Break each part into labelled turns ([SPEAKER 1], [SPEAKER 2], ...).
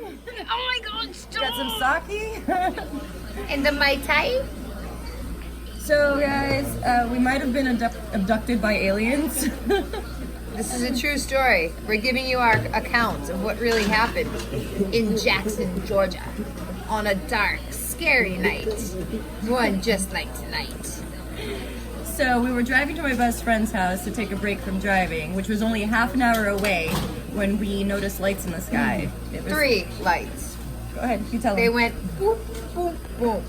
[SPEAKER 1] Oh my God, stop!
[SPEAKER 2] Got some sake.
[SPEAKER 1] And the Mai Tai?
[SPEAKER 2] So guys, we might have been abducted by aliens.
[SPEAKER 1] This is a true story. We're giving you our accounts of what really happened in Jackson, Georgia, on a dark, scary night. One just like tonight.
[SPEAKER 2] So we were driving to my best friend's house to take a break from driving, which was only half an hour away when we noticed lights in the sky. It was...
[SPEAKER 1] 3 lights.
[SPEAKER 2] Go ahead, you tell
[SPEAKER 1] They
[SPEAKER 2] them.
[SPEAKER 1] went boop, boop, boop.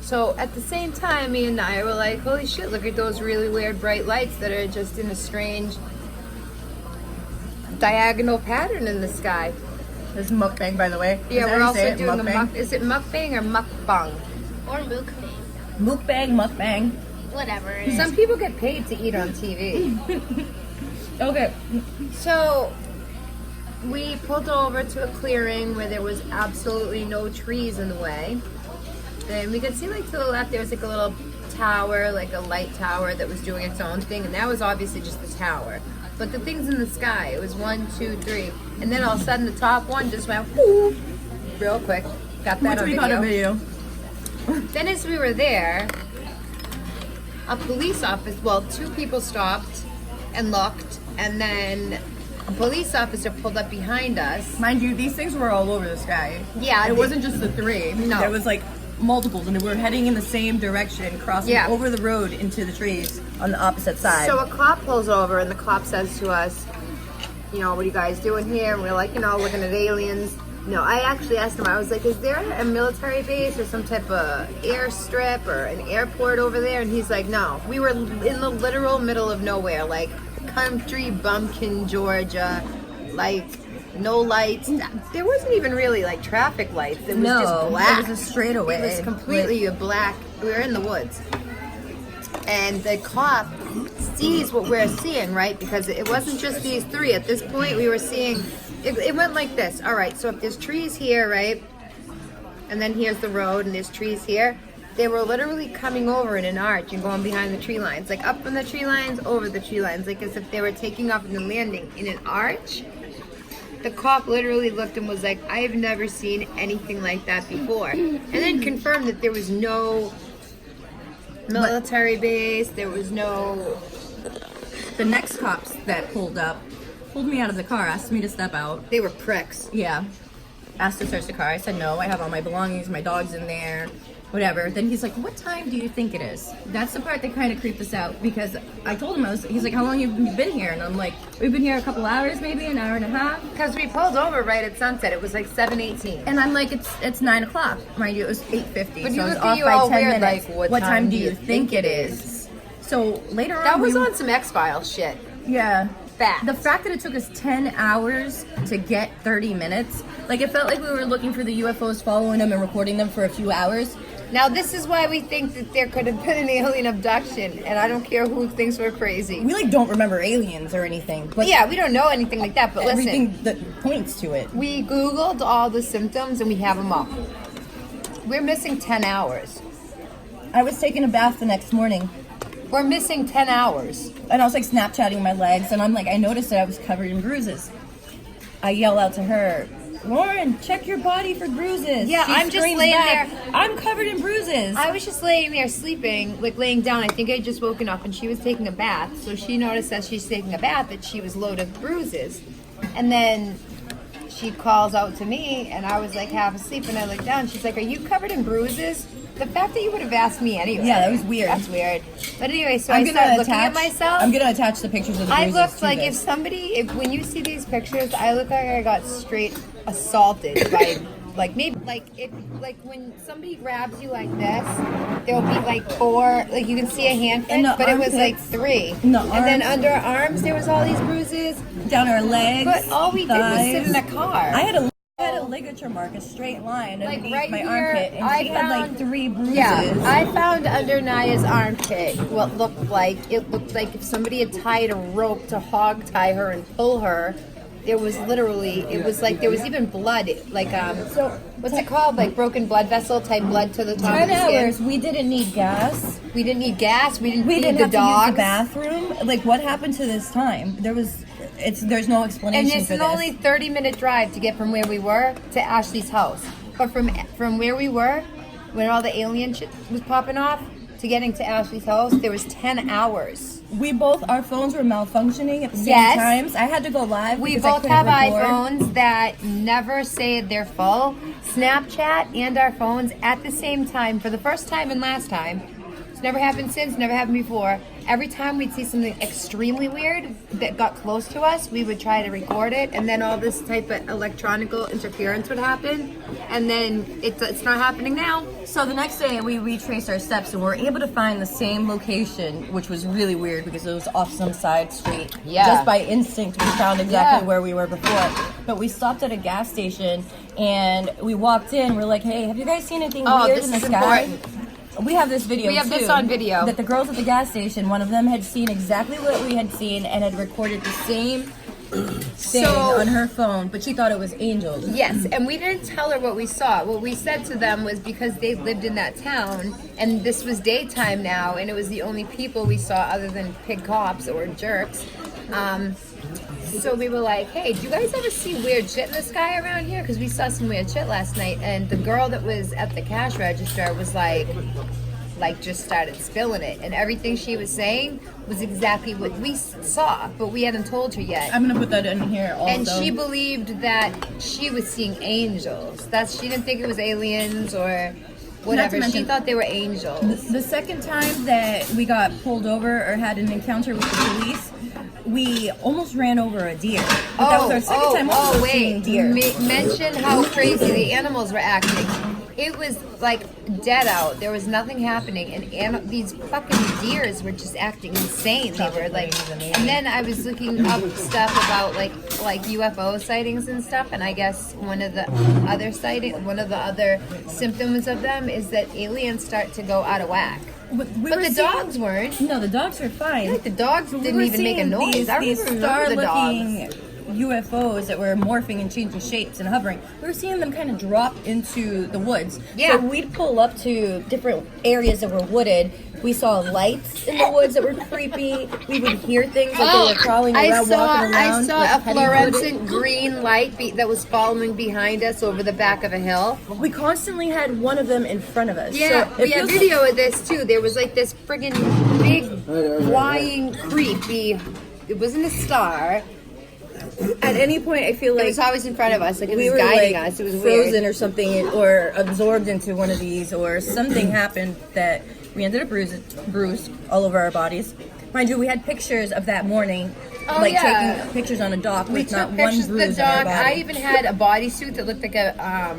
[SPEAKER 1] So at the same time, me and I were like, holy shit, look at those really weird bright lights that are just in a strange diagonal pattern in the sky.
[SPEAKER 2] This is mukbang, by the way.
[SPEAKER 1] Yeah, we're also doing
[SPEAKER 2] mukbang?
[SPEAKER 1] is it mukbang or mukbang?
[SPEAKER 3] Or mukbang.
[SPEAKER 2] Mukbang.
[SPEAKER 3] Whatever it is.
[SPEAKER 1] Some people get paid to eat on TV.
[SPEAKER 2] Okay.
[SPEAKER 1] So we pulled over to a clearing where there was absolutely no trees in the way. And we could see like to the left there was like a little tower, like a light tower that was doing its own thing, and that was obviously just the tower. But the things in the sky, it was 1, 2, 3, and then all of a sudden the top one just went whoo, real quick. Got that on video. Then as we were there, a police officer, well, 2 people stopped and looked, and then a police officer pulled up behind us.
[SPEAKER 2] Mind you, these things were all over the sky.
[SPEAKER 1] Yeah,
[SPEAKER 2] It wasn't just the 3.
[SPEAKER 1] No.
[SPEAKER 2] There was like multiples, and they were heading in the same direction, crossing over the road into the trees on the opposite side.
[SPEAKER 1] So a cop pulls over, and the cop says to us, you know, what are you guys doing here? And we're like, you know, looking at aliens. No, I actually asked him, I was like, is there a military base or some type of airstrip or an airport over there? And he's like, no. We were in the literal middle of nowhere, like country bumpkin, Georgia, like no lights. There wasn't even really like traffic lights. It was just black.
[SPEAKER 2] It was a straightaway.
[SPEAKER 1] It was completely black. We were in the woods. And the cop sees what we're seeing, right? Because it wasn't just these 3. At this point, we were seeing, it went like this. All right, so if there's trees here, right? And then here's the road, and there's trees here. They were literally coming over in an arch and going behind the tree lines. Like up from the tree lines, over the tree lines. Like as if they were taking off and then landing in an arch. The cop literally looked and was like, I've never seen anything like that before. And then confirmed that there was no military base, there was no...
[SPEAKER 2] The next cops that pulled up pulled me out of the car, asked me to step out.
[SPEAKER 1] They were pricks.
[SPEAKER 2] Yeah. Asked to search the car. I said no, I have all my belongings, my dog's in there, whatever. Then he's like, what time do you think it is? That's the part that kind of creeped us out, because I told him, he's like, how long have you been here? And I'm like, we've been here a couple hours, maybe an hour and a half.
[SPEAKER 1] Because we pulled over right at sunset. It was like 7:18.
[SPEAKER 2] And I'm like, it's 9 o'clock. Mind you, it was 8:50.
[SPEAKER 1] But
[SPEAKER 2] so
[SPEAKER 1] he
[SPEAKER 2] I was
[SPEAKER 1] looked
[SPEAKER 2] off
[SPEAKER 1] at you
[SPEAKER 2] by
[SPEAKER 1] all
[SPEAKER 2] 10
[SPEAKER 1] weird,
[SPEAKER 2] minutes.
[SPEAKER 1] like,
[SPEAKER 2] what time do you think it is? So later on,
[SPEAKER 1] That was on some X-Files shit.
[SPEAKER 2] Yeah.
[SPEAKER 1] Fact.
[SPEAKER 2] The fact that it took us 10 hours to get 30 minutes, like it felt like we were looking for the UFOs, following them and recording them for a few hours.
[SPEAKER 1] Now this is why we think that there could have been an alien abduction, and I don't care who thinks we're crazy.
[SPEAKER 2] We like don't remember aliens or anything, but
[SPEAKER 1] Yeah, we don't know anything like that, but
[SPEAKER 2] everything
[SPEAKER 1] listen.
[SPEAKER 2] that points to it.
[SPEAKER 1] We Googled all the symptoms and we have them all. We're missing 10 hours.
[SPEAKER 2] I was taking a bath the next morning,
[SPEAKER 1] We're missing 10 hours.
[SPEAKER 2] and I was like Snapchatting my legs, and I'm like, I noticed that I was covered in bruises. I yell out to her, Lauren, check your body for bruises.
[SPEAKER 1] Yeah,
[SPEAKER 2] She
[SPEAKER 1] I'm just
[SPEAKER 2] screams
[SPEAKER 1] laying
[SPEAKER 2] back,
[SPEAKER 1] there.
[SPEAKER 2] I'm covered in bruises.
[SPEAKER 1] I was just laying there sleeping, like laying down. I think I had just woken up and she was taking a bath. So she noticed as she's taking a bath that she was loaded with bruises. And then she calls out to me and I was like half asleep and I looked down. She's like, are you covered in bruises? The fact that you would have asked me anyway.
[SPEAKER 2] Yeah, that was weird.
[SPEAKER 1] That's weird. But anyway, so
[SPEAKER 2] I'm
[SPEAKER 1] I started looking at myself.
[SPEAKER 2] I'm gonna attach the pictures of the
[SPEAKER 1] I
[SPEAKER 2] bruises
[SPEAKER 1] looked
[SPEAKER 2] to
[SPEAKER 1] like
[SPEAKER 2] this.
[SPEAKER 1] when you see these pictures, I look like I got straight assaulted by, like maybe, like when somebody grabs you like this, there'll be like 4, like you can see a handprint, but it was like 3.
[SPEAKER 2] In the
[SPEAKER 1] and then
[SPEAKER 2] arms.
[SPEAKER 1] under our arms, there was all these bruises.
[SPEAKER 2] Down our legs.
[SPEAKER 1] But all we did was sit in a car.
[SPEAKER 2] I had a ligature mark, a straight line
[SPEAKER 1] Like
[SPEAKER 2] underneath
[SPEAKER 1] right
[SPEAKER 2] my
[SPEAKER 1] here,
[SPEAKER 2] armpit, and
[SPEAKER 1] I
[SPEAKER 2] she had like
[SPEAKER 1] found-
[SPEAKER 2] 3 bruises.
[SPEAKER 1] Yeah, I found under Naya's armpit what looked like if somebody had tied a rope to hog tie her and pull her. There was literally, it was like there was even blood, like
[SPEAKER 2] So
[SPEAKER 1] what's it called? Like broken blood vessel type blood to the top
[SPEAKER 2] 10
[SPEAKER 1] of the skin.
[SPEAKER 2] hours. We didn't need gas.
[SPEAKER 1] We didn't need gas. We didn't
[SPEAKER 2] We
[SPEAKER 1] feed
[SPEAKER 2] didn't
[SPEAKER 1] the
[SPEAKER 2] have to use
[SPEAKER 1] dogs.
[SPEAKER 2] the bathroom. Like, what happened to this time? There was there's no
[SPEAKER 1] And
[SPEAKER 2] explanation
[SPEAKER 1] it's
[SPEAKER 2] for
[SPEAKER 1] an
[SPEAKER 2] this.
[SPEAKER 1] only 30-minute drive to get from where we were to Ashley's house. But from where we were, when all the alien shit was popping off, to getting to Ashley's house, there was 10 hours.
[SPEAKER 2] Our phones were malfunctioning at the same
[SPEAKER 1] Yes.
[SPEAKER 2] times. I had to go live.
[SPEAKER 1] We
[SPEAKER 2] because I
[SPEAKER 1] both
[SPEAKER 2] couldn't
[SPEAKER 1] have
[SPEAKER 2] record.
[SPEAKER 1] iPhones that never say they're full. Snapchat and our phones at the same time for the first time and last time. It's never happened since, never happened before. Every time we'd see something extremely weird that got close to us, we would try to record it, and then all this type of electronical interference would happen, and then it's not happening now.
[SPEAKER 2] So the next day we retraced our steps and we were able to find the same location, which was really weird because it was off some side street.
[SPEAKER 1] Yeah.
[SPEAKER 2] Just by instinct we found exactly
[SPEAKER 1] Yeah.
[SPEAKER 2] where we were before. But we stopped at a gas station and we walked in. We're like, hey, have you guys seen anything
[SPEAKER 1] Oh,
[SPEAKER 2] weird
[SPEAKER 1] this
[SPEAKER 2] in the
[SPEAKER 1] is
[SPEAKER 2] sky?
[SPEAKER 1] important.
[SPEAKER 2] We have this video
[SPEAKER 1] We have
[SPEAKER 2] too,
[SPEAKER 1] this on video.
[SPEAKER 2] that the girls at the gas station, one of them had seen exactly what we had seen and had recorded the same thing on her phone, but she thought it was angels.
[SPEAKER 1] Yes, and we didn't tell her what we saw. What we said to them was because they lived in that town, and this was daytime now, and it was the only people we saw other than pig cops or jerks. So we were like, hey, do you guys ever see weird shit in the sky around here? Because we saw some weird shit last night, and the girl that was at the cash register was like just started spilling it, and everything she was saying was exactly what we saw, but we hadn't told her yet.
[SPEAKER 2] I'm gonna put that in here also.
[SPEAKER 1] And she believed that she was seeing angels. She didn't think it was aliens or whatever. She
[SPEAKER 2] mention-
[SPEAKER 1] thought they were angels.
[SPEAKER 2] The second time that we got pulled over or had an encounter with the police, we almost ran over a deer. But that was our second time also seeing deer.
[SPEAKER 1] Mention how crazy the animals were acting. It was like dead out. There was nothing happening, and these fucking deers were just acting insane. They were like, and then I was looking up stuff about like UFO sightings and stuff, and I guess one of the other symptoms of them is that aliens start to go out of whack. But the dogs weren't.
[SPEAKER 2] No, the dogs were fine.
[SPEAKER 1] Like the dogs
[SPEAKER 2] We
[SPEAKER 1] didn't
[SPEAKER 2] were
[SPEAKER 1] even make a
[SPEAKER 2] seeing
[SPEAKER 1] noise. I
[SPEAKER 2] These
[SPEAKER 1] remember the
[SPEAKER 2] star-looking
[SPEAKER 1] dogs.
[SPEAKER 2] UFOs that were morphing and changing shapes and hovering. We were seeing them kind of drop into the woods.
[SPEAKER 1] Yeah.
[SPEAKER 2] So we'd pull up to different areas that were wooded. We saw lights in the woods that were creepy. We would hear things like they were crawling around, walking around.
[SPEAKER 1] I saw
[SPEAKER 2] like
[SPEAKER 1] a
[SPEAKER 2] heavy
[SPEAKER 1] fluorescent green light that was following behind us over the back of a hill.
[SPEAKER 2] We constantly had one of them in front of us.
[SPEAKER 1] Yeah,
[SPEAKER 2] so
[SPEAKER 1] we have video of this too. There was like this friggin' big flying creepy. It wasn't a star.
[SPEAKER 2] At any point, I feel like
[SPEAKER 1] It was always in front of us, like it
[SPEAKER 2] we
[SPEAKER 1] was
[SPEAKER 2] were
[SPEAKER 1] guiding
[SPEAKER 2] like
[SPEAKER 1] us. It was
[SPEAKER 2] frozen
[SPEAKER 1] weird.
[SPEAKER 2] or something, or absorbed into one of these, or something happened that we ended up bruised all over our bodies. Mind you, we had pictures of that morning, taking pictures on a dock
[SPEAKER 1] We
[SPEAKER 2] with
[SPEAKER 1] took
[SPEAKER 2] not one
[SPEAKER 1] pictures of the
[SPEAKER 2] bruise on our
[SPEAKER 1] dog.
[SPEAKER 2] body.
[SPEAKER 1] I even had a bodysuit that looked like
[SPEAKER 3] A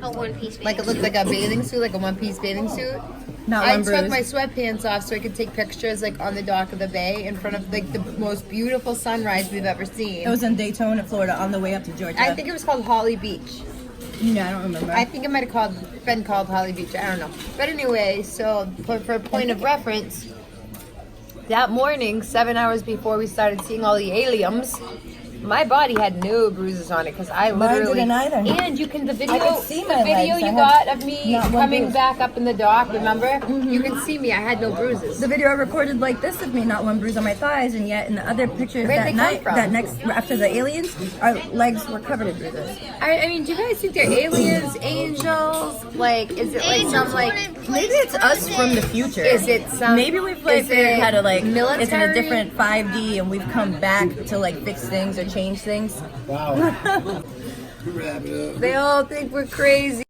[SPEAKER 3] one-piece.
[SPEAKER 1] it looked like a bathing suit, like a one-piece bathing suit.
[SPEAKER 2] Not
[SPEAKER 1] I
[SPEAKER 2] one
[SPEAKER 1] took
[SPEAKER 2] bruise.
[SPEAKER 1] my sweatpants off so I could take pictures like on the dock of the bay in front of like the most beautiful sunrise we've ever seen.
[SPEAKER 2] It was in Daytona, Florida, on the way up to Georgia.
[SPEAKER 1] I think it was called Holly Beach.
[SPEAKER 2] No, I don't remember.
[SPEAKER 1] I think it might have been called Holly Beach. I don't know. But anyway, so for a point of reference, that morning, 7 hours before we started seeing all the aliens, my body had no bruises on it because I
[SPEAKER 2] Mine
[SPEAKER 1] literally
[SPEAKER 2] didn't either.
[SPEAKER 1] And you can the video
[SPEAKER 2] I could see my
[SPEAKER 1] video
[SPEAKER 2] legs. I
[SPEAKER 1] you
[SPEAKER 2] had
[SPEAKER 1] got of me
[SPEAKER 2] not one
[SPEAKER 1] coming
[SPEAKER 2] bruise.
[SPEAKER 1] back up in the dock. Remember? You can see me. I had no bruises.
[SPEAKER 2] the video I recorded like this of me, not one bruise on my thighs, and yet in the other pictures
[SPEAKER 1] Where'd
[SPEAKER 2] that
[SPEAKER 1] they come
[SPEAKER 2] night,
[SPEAKER 1] from?
[SPEAKER 2] that next after the aliens, our legs were covered in bruises.
[SPEAKER 1] I mean, do you guys think they're aliens, angels? Like, is it like some like?
[SPEAKER 2] Maybe it's us from the future.
[SPEAKER 1] Is it some?
[SPEAKER 2] Maybe we've like
[SPEAKER 1] is
[SPEAKER 2] figured
[SPEAKER 1] it
[SPEAKER 2] how to like
[SPEAKER 1] military?
[SPEAKER 2] it's in a different 5D and we've come back to like fix things or change things.
[SPEAKER 4] Wow. Wrap it up.
[SPEAKER 1] They all think we're crazy.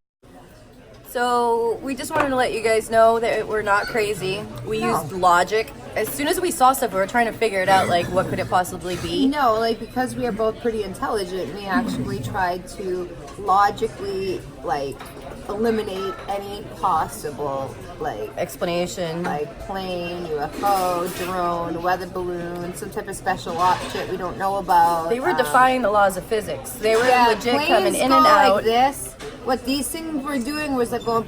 [SPEAKER 2] So we just wanted to let you guys know that we're not crazy. We used logic. As soon as we saw stuff, we were trying to figure it out, like what could it possibly be.
[SPEAKER 1] No, like because we are both pretty intelligent, we actually tried to logically like eliminate any possible like
[SPEAKER 2] Explanation.
[SPEAKER 1] plane, UFO, drone, weather balloon, some type of special op shit we don't know about.
[SPEAKER 2] They were defying the laws of physics. They were legit
[SPEAKER 1] planes
[SPEAKER 2] coming in
[SPEAKER 1] go
[SPEAKER 2] and out.
[SPEAKER 1] like this. What these things were doing was like going,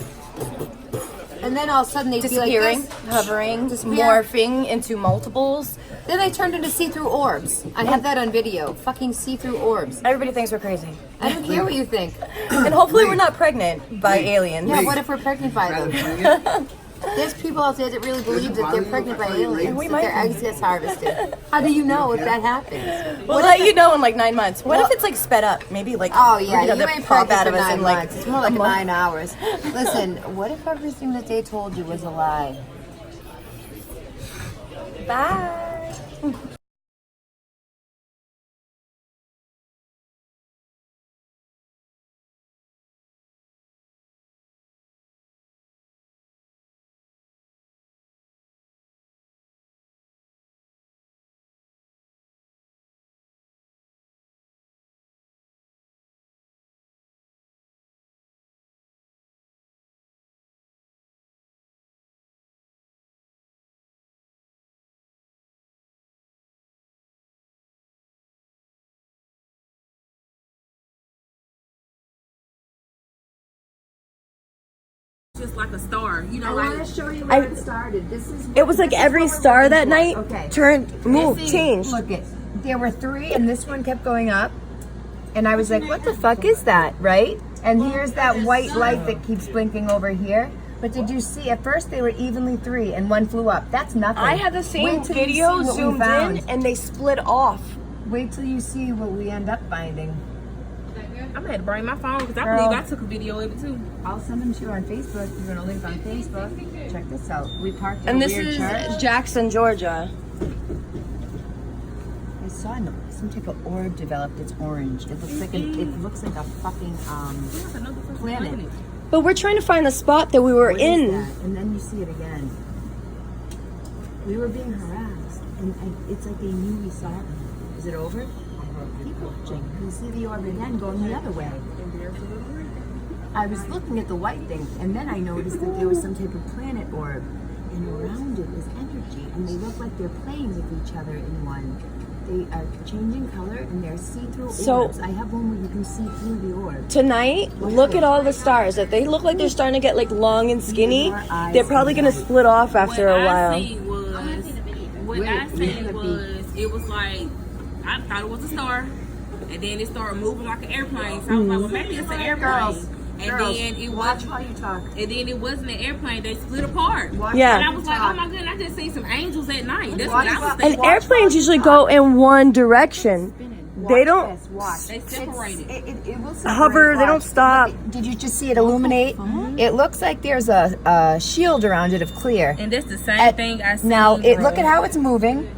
[SPEAKER 1] and then all of a sudden they'd be like
[SPEAKER 2] Disappearing,
[SPEAKER 1] this.
[SPEAKER 2] hovering,
[SPEAKER 1] Disappear.
[SPEAKER 2] morphing into multiples.
[SPEAKER 1] Then they turned into see-through orbs. I have that on video. Fucking see-through orbs.
[SPEAKER 2] Everybody thinks we're crazy.
[SPEAKER 1] I don't care what you think.
[SPEAKER 2] And hopefully we're not pregnant by aliens.
[SPEAKER 1] Yeah, what if we're pregnant by them? There's people out there that really believe that they're pregnant by aliens.
[SPEAKER 2] We
[SPEAKER 1] that
[SPEAKER 2] might
[SPEAKER 1] their eggs get harvested. How do you know if that happens?
[SPEAKER 2] We'll let you know in like 9 months. What if it's like sped up? Maybe like
[SPEAKER 1] Oh yeah,
[SPEAKER 2] we're
[SPEAKER 1] you
[SPEAKER 2] gonna
[SPEAKER 1] ain't
[SPEAKER 2] pop
[SPEAKER 1] pregnant
[SPEAKER 2] out
[SPEAKER 1] for
[SPEAKER 2] of us
[SPEAKER 1] 9
[SPEAKER 2] in like
[SPEAKER 1] months. It's more like 9 hours. Listen, what if everything that they told you was a lie?
[SPEAKER 2] bye.
[SPEAKER 5] Just like a star, you know.
[SPEAKER 1] I
[SPEAKER 5] Like
[SPEAKER 1] want to show you where it started. This is.
[SPEAKER 2] It was like
[SPEAKER 1] this is
[SPEAKER 2] every
[SPEAKER 1] what we're
[SPEAKER 2] star
[SPEAKER 1] looking
[SPEAKER 2] that
[SPEAKER 1] for.
[SPEAKER 2] night
[SPEAKER 1] Okay.
[SPEAKER 2] turned, moved,
[SPEAKER 1] See,
[SPEAKER 2] changed.
[SPEAKER 1] Look it. There were 3, and this one kept going up, and I was like, "What the fuck is that?" Right? And here's that white light that keeps blinking over here. But did you see? At first, they were evenly 3, and one flew up. That's nothing.
[SPEAKER 2] I had the same
[SPEAKER 1] Wait till you
[SPEAKER 2] video
[SPEAKER 1] see what we
[SPEAKER 2] zoomed
[SPEAKER 1] found.
[SPEAKER 2] in and they split off.
[SPEAKER 1] Wait till you see what we end up finding.
[SPEAKER 5] I'm gonna have to bring my phone because I
[SPEAKER 1] Girl.
[SPEAKER 5] believe I took a video of it too.
[SPEAKER 1] I'll send them to you on Facebook. You're gonna link on Facebook. Check this out. We parked at
[SPEAKER 2] And
[SPEAKER 1] a
[SPEAKER 2] this
[SPEAKER 1] weird
[SPEAKER 2] is
[SPEAKER 1] church.
[SPEAKER 2] Jackson, Georgia.
[SPEAKER 1] I saw some type of orb developed. It's orange. It looks like a fucking planet.
[SPEAKER 2] But we're trying to find the spot that we were
[SPEAKER 1] What is
[SPEAKER 2] in.
[SPEAKER 1] that? And then you see it again. We were being harassed, and it's like they knew we saw them. Is it over? Keep watching. You see the orb again going the other way. I was looking at the white thing, and then I noticed that there was some type of planet orb, and around it was energy, and they look like they're playing with each other in one. They are changing color, and they're see-through
[SPEAKER 2] So-
[SPEAKER 1] orbs. I have one where you can see through the orb.
[SPEAKER 2] Tonight, look at all the stars. If they look like they're starting to get like long and skinny, they're probably gonna split off after a while.
[SPEAKER 5] What I seen was it was like I thought it was a star, and then it started moving like an airplane. So I was like, well, maybe it's an airplane. And then it
[SPEAKER 1] watch
[SPEAKER 5] was,
[SPEAKER 1] how you talk.
[SPEAKER 5] and then it wasn't an airplane. They split apart.
[SPEAKER 1] Watch
[SPEAKER 2] Yeah.
[SPEAKER 5] And I was like, oh my goodness, I just seen some angels at night. That's
[SPEAKER 1] Watch
[SPEAKER 5] what I was
[SPEAKER 1] what-
[SPEAKER 5] thinking.
[SPEAKER 2] And airplanes usually go in one direction. They don't
[SPEAKER 1] This, watch.
[SPEAKER 5] They separated.
[SPEAKER 1] It will
[SPEAKER 2] hover, they don't
[SPEAKER 1] watch.
[SPEAKER 2] stop.
[SPEAKER 1] Did you just see it illuminate? It looks like there's a shield around it of clear.
[SPEAKER 5] And that's the same
[SPEAKER 1] At-
[SPEAKER 5] thing I seen.
[SPEAKER 1] Now, look
[SPEAKER 5] bro.
[SPEAKER 1] at how it's moving.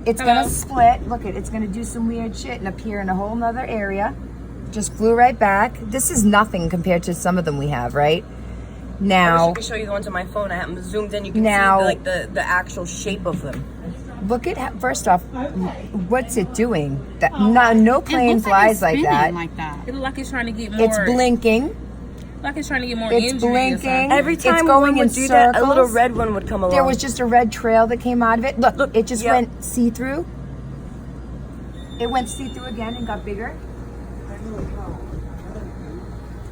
[SPEAKER 1] It's
[SPEAKER 5] Hello?
[SPEAKER 1] gonna split. Look, it's gonna do some weird shit and appear in a whole nother area. Just flew right back. This is nothing compared to some of them we have, right?
[SPEAKER 2] I
[SPEAKER 1] Now,
[SPEAKER 2] can show you the ones on my phone. I have them zoomed in. You can
[SPEAKER 1] Now-
[SPEAKER 2] see like the actual shape of them.
[SPEAKER 1] look at first off, what's it doing? That no plane flies like that.
[SPEAKER 5] It look like it's trying to get more.
[SPEAKER 1] It's blinking.
[SPEAKER 5] Like it's trying to get more
[SPEAKER 1] It's
[SPEAKER 5] injury or
[SPEAKER 1] blinking.
[SPEAKER 5] something.
[SPEAKER 2] Every
[SPEAKER 1] It's
[SPEAKER 2] time
[SPEAKER 1] going
[SPEAKER 2] we would
[SPEAKER 1] in
[SPEAKER 2] do that, a little
[SPEAKER 1] circles.
[SPEAKER 2] red one would come along.
[SPEAKER 1] There was just a red trail that came out of it. Look, it just
[SPEAKER 2] yep.
[SPEAKER 1] went see-through. It went see-through again and got bigger.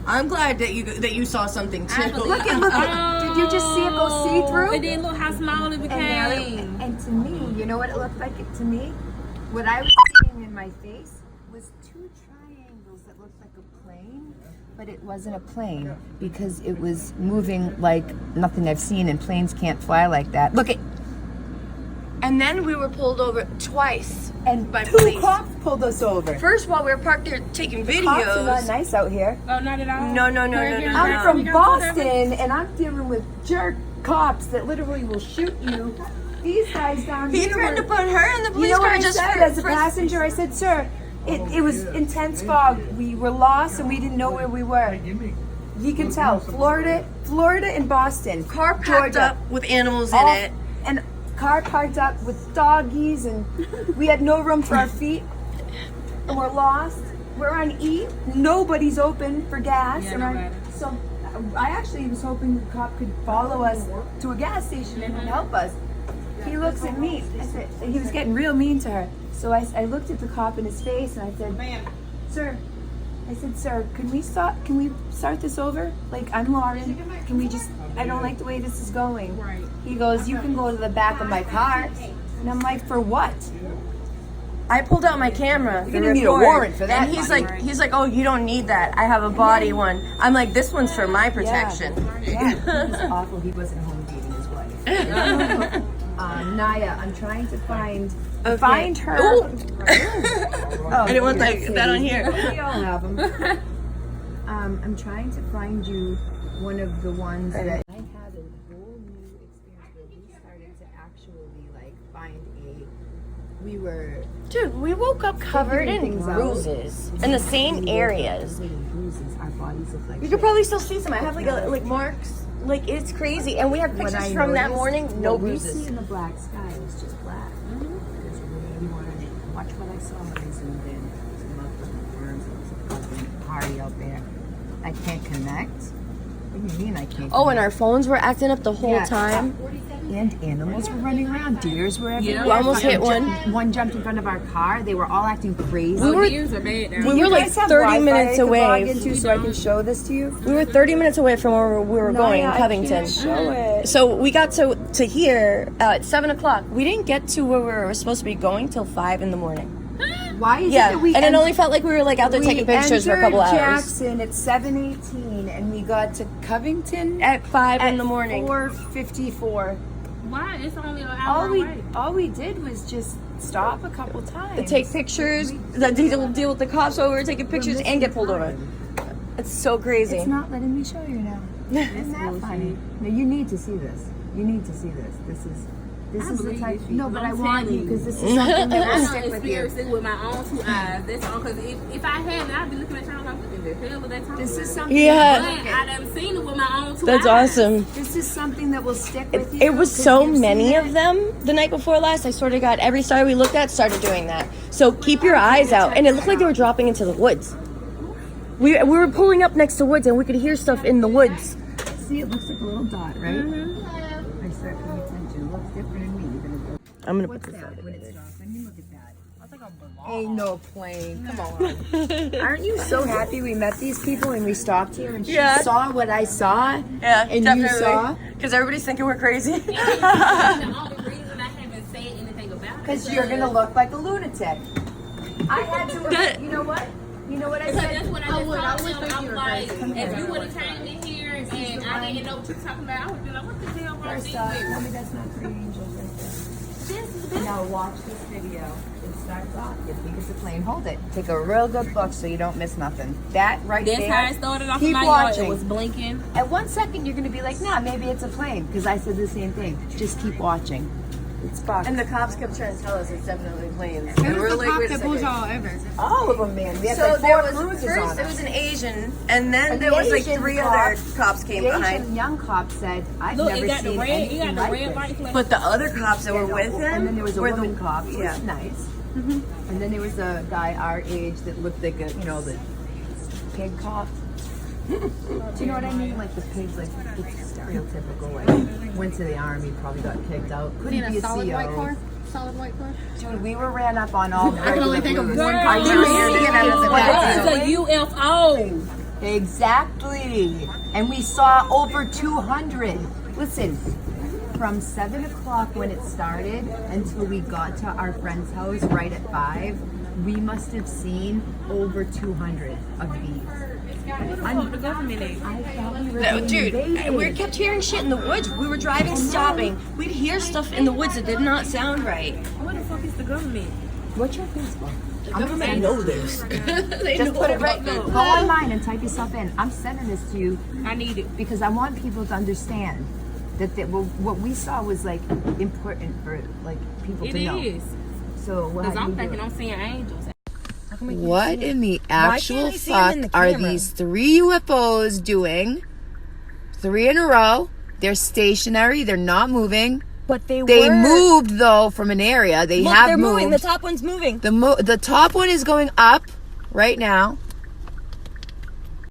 [SPEAKER 2] I'm glad that you saw something too.
[SPEAKER 1] Look at. Did you just see it go see-through?
[SPEAKER 5] And then look how small it became.
[SPEAKER 1] And to me, you know what it looked like to me? What I was seeing in my face was 2 triangles that looked like a plane, but it wasn't a plane because it was moving like nothing I've seen, and planes can't fly like that. Look at.
[SPEAKER 2] And then we were pulled over twice.
[SPEAKER 1] And
[SPEAKER 2] by
[SPEAKER 1] 2
[SPEAKER 2] police.
[SPEAKER 1] cops pulled us over.
[SPEAKER 2] First of all, we were parked there taking videos.
[SPEAKER 1] Cops are not nice out here.
[SPEAKER 5] Oh, not at all.
[SPEAKER 2] No.
[SPEAKER 1] I'm from Boston, and I'm dealing with jerk cops that literally will shoot you. These guys down
[SPEAKER 2] He
[SPEAKER 1] here.
[SPEAKER 2] threatened to put her in the
[SPEAKER 1] You
[SPEAKER 2] police
[SPEAKER 1] know what
[SPEAKER 2] car
[SPEAKER 1] I
[SPEAKER 2] just
[SPEAKER 1] said
[SPEAKER 2] for
[SPEAKER 1] as a passenger? I said, sir, it was intense fog. We were lost and we didn't know where we were. You can tell. Florida and Boston.
[SPEAKER 2] car packed
[SPEAKER 1] Georgia.
[SPEAKER 2] up with animals in
[SPEAKER 1] All-
[SPEAKER 2] it.
[SPEAKER 1] And car parked up with doggies, and we had no room for our feet. And we're lost. We're on E. Nobody's open for gas.
[SPEAKER 5] Yeah,
[SPEAKER 1] and
[SPEAKER 5] nobody.
[SPEAKER 1] so I actually was hoping the cop could follow us to a gas station and help us. He looks at me. I said, he was getting real mean to her. So I looked at the cop in his face and I said, sir, can we start this over? Like, I'm Lauren. Can we just, I don't like the way this is going.
[SPEAKER 5] Right.
[SPEAKER 1] He goes, you can go to the back of my car. And I'm like, for what?
[SPEAKER 2] I pulled out my camera.
[SPEAKER 1] You're gonna need a warrant for that.
[SPEAKER 2] And he's like, oh, you don't need that. I have a body one. I'm like, this one's for my protection.
[SPEAKER 1] Yeah, he was awful. He wasn't home dating his Naya, I'm trying to find her.
[SPEAKER 2] Ooh.
[SPEAKER 1] Oh,
[SPEAKER 2] I didn't want that on here.
[SPEAKER 1] We all have them. I'm trying to find you one of the ones that I had a whole new experience where we started to actually like find we were
[SPEAKER 6] Dude, we woke up covered in bruises in the same areas.
[SPEAKER 1] bruises. Our bodies look like
[SPEAKER 6] You could probably still see some. I have like marks. Like it's crazy. And we have
[SPEAKER 1] What
[SPEAKER 6] pictures
[SPEAKER 1] I
[SPEAKER 6] from that
[SPEAKER 1] noticed,
[SPEAKER 6] morning. No
[SPEAKER 1] what we
[SPEAKER 6] bruises.
[SPEAKER 1] see in the black sky was just black. Because we wanted to watch what I saw when I zoomed in. Some of the worms. It was a fucking party out there. I can't connect. What do you mean I can't?
[SPEAKER 6] Oh, and our phones were acting up the whole
[SPEAKER 1] Yeah.
[SPEAKER 6] time.
[SPEAKER 1] And animals were running around. Deers were everywhere.
[SPEAKER 6] We almost hit one.
[SPEAKER 1] One jumped in front of our car. They were all acting crazy.
[SPEAKER 5] Oh, deers are bad now.
[SPEAKER 6] We were like 30 minutes away.
[SPEAKER 1] So I can show this to you.
[SPEAKER 6] We were 30 minutes away from where we were going in
[SPEAKER 1] I
[SPEAKER 6] Covington.
[SPEAKER 1] can't show it.
[SPEAKER 6] So we got to here at 7 o'clock. We didn't get to where we were supposed to be going till 5 in the morning.
[SPEAKER 1] Why is
[SPEAKER 6] Yeah,
[SPEAKER 1] it that we
[SPEAKER 6] and it only felt like we were like out there taking pictures for a couple
[SPEAKER 1] entered
[SPEAKER 6] hours.
[SPEAKER 1] Jackson at 7:18 and we got to Covington
[SPEAKER 6] At 5 in the morning.
[SPEAKER 1] 4:54.
[SPEAKER 5] Why? It's only an hour away.
[SPEAKER 1] All we did was just stop a couple times.
[SPEAKER 6] Take pictures, deal with the cops over, taking pictures, and get pulled over. It's so crazy.
[SPEAKER 1] It's not letting me show you now. Isn't that funny? No, you need to see this. You need to see this. This is the type. No, but I want you because this is something that will
[SPEAKER 5] I
[SPEAKER 1] stick
[SPEAKER 5] don't
[SPEAKER 1] with you.
[SPEAKER 5] experience it with my own two eyes. That's all. Because if I hadn't, I'd be looking at y'all like, what in the hell was that talking
[SPEAKER 1] This
[SPEAKER 5] about?
[SPEAKER 1] is something.
[SPEAKER 6] Yeah.
[SPEAKER 5] But I done seen it with my own two
[SPEAKER 6] That's
[SPEAKER 5] eyes.
[SPEAKER 6] awesome.
[SPEAKER 1] This is something that will stick with you.
[SPEAKER 6] It was
[SPEAKER 1] 'cause
[SPEAKER 6] so
[SPEAKER 1] you've
[SPEAKER 6] many
[SPEAKER 1] seen
[SPEAKER 6] of
[SPEAKER 1] it.
[SPEAKER 6] them the night before last. I swear to God, every star we looked at started doing that. So keep your eyes out. And it looked like they were dropping into the woods. We were pulling up next to woods and we could hear stuff in the woods.
[SPEAKER 1] See, it looks like a little dot, right? I start paying attention. It looks different in me.
[SPEAKER 6] I'm gonna
[SPEAKER 1] What's
[SPEAKER 6] put this
[SPEAKER 1] that? When it stops, I mean, look at that. Ain't no plane. Come on. Aren't you so happy we met these people and we stopped here and she saw what I saw?
[SPEAKER 6] Yeah,
[SPEAKER 1] And
[SPEAKER 6] definitely.
[SPEAKER 1] you saw?
[SPEAKER 6] Because everybody's thinking we're crazy.
[SPEAKER 5] The only reason I haven't said anything about it
[SPEAKER 1] Because you're gonna look like a lunatic. I had to. You know what? You know what I
[SPEAKER 5] Because
[SPEAKER 1] said?
[SPEAKER 5] that's what I just told them. I was like, if you would have came in here and I didn't know what you were talking about, I would have been like, what the hell wrong with
[SPEAKER 1] First
[SPEAKER 5] these
[SPEAKER 1] off,
[SPEAKER 5] people?
[SPEAKER 1] tell me that's not three angels right there. Now watch this video. It starts off. You think it's a plane. Hold it. Take a real good look so you don't miss nothing. That right
[SPEAKER 5] That's
[SPEAKER 1] there.
[SPEAKER 5] how it started off in
[SPEAKER 1] Keep
[SPEAKER 5] my yard.
[SPEAKER 1] watching.
[SPEAKER 5] It was blinking.
[SPEAKER 1] At 1 second, you're gonna be like, nah, maybe it's a plane. Because I said the same thing. Just keep watching. It's Fox.
[SPEAKER 6] And the cops kept trying to tell us it's definitely planes.
[SPEAKER 7] It was the cop that pulls all over.
[SPEAKER 1] all of them, man. We had
[SPEAKER 6] So
[SPEAKER 1] like
[SPEAKER 6] there
[SPEAKER 1] 4
[SPEAKER 6] was
[SPEAKER 1] cruises
[SPEAKER 6] first
[SPEAKER 1] on
[SPEAKER 6] it
[SPEAKER 1] us.
[SPEAKER 6] was an Asian, and then
[SPEAKER 1] And
[SPEAKER 6] there
[SPEAKER 1] the
[SPEAKER 6] was like
[SPEAKER 1] Asian
[SPEAKER 6] 3
[SPEAKER 1] cop-
[SPEAKER 6] other cops came
[SPEAKER 1] The
[SPEAKER 6] behind.
[SPEAKER 1] Asian young cop said, I've
[SPEAKER 5] Look,
[SPEAKER 1] never
[SPEAKER 5] it got the
[SPEAKER 1] seen
[SPEAKER 5] red. It
[SPEAKER 1] anything
[SPEAKER 5] got the
[SPEAKER 1] like
[SPEAKER 5] red
[SPEAKER 1] this.
[SPEAKER 5] light flash.
[SPEAKER 6] But the other cops that were with him
[SPEAKER 1] And then there was a
[SPEAKER 6] were
[SPEAKER 1] woman
[SPEAKER 6] the
[SPEAKER 1] cop. Who
[SPEAKER 6] yeah.
[SPEAKER 1] was nice. And then there was a guy our age that looked like a, the pig cop. Do you know what I mean? Like the pigs, like it's stereotypical. Like went to the army, probably got kicked out. Couldn't be a CO.
[SPEAKER 7] Solid white car?
[SPEAKER 1] Dude, we were ran up on all.
[SPEAKER 7] I can only think of one
[SPEAKER 5] Girl,
[SPEAKER 7] car.
[SPEAKER 1] Are you seeing it out of the back?
[SPEAKER 5] It's a UFO.
[SPEAKER 1] Exactly. And we saw over 200. Listen, from 7 o'clock when it started until we got to our friend's house right at 5, we must have seen over 200 of these.
[SPEAKER 5] The government is.
[SPEAKER 1] I thought we were
[SPEAKER 6] No,
[SPEAKER 1] being
[SPEAKER 6] dude,
[SPEAKER 1] invaded.
[SPEAKER 6] we kept hearing shit in the woods. We were driving, stopping. We'd hear stuff in the woods that did not sound right.
[SPEAKER 5] What the fuck is the government?
[SPEAKER 1] What's your Facebook?
[SPEAKER 6] They know this.
[SPEAKER 1] Just put it right there. Go online and type yourself in. I'm sending this to you
[SPEAKER 5] I need it.
[SPEAKER 1] because I want people to understand that what we saw was like important for like people
[SPEAKER 5] It
[SPEAKER 1] to know.
[SPEAKER 5] is.
[SPEAKER 1] So what
[SPEAKER 5] Because
[SPEAKER 1] have
[SPEAKER 5] I'm
[SPEAKER 1] you
[SPEAKER 5] thinking
[SPEAKER 1] doing?
[SPEAKER 5] I'm seeing angels.
[SPEAKER 1] What in the
[SPEAKER 6] can't
[SPEAKER 1] actual
[SPEAKER 6] I see 'em in
[SPEAKER 1] fuck
[SPEAKER 6] the
[SPEAKER 1] are
[SPEAKER 6] camera?
[SPEAKER 1] these 3 UFOs doing? 3 in a row. They're stationary. They're not moving.
[SPEAKER 6] But they
[SPEAKER 1] moved though from an area. They
[SPEAKER 6] Look,
[SPEAKER 1] have
[SPEAKER 6] they're
[SPEAKER 1] moved.
[SPEAKER 6] moving. The top one's moving.
[SPEAKER 1] The top one is going up right now.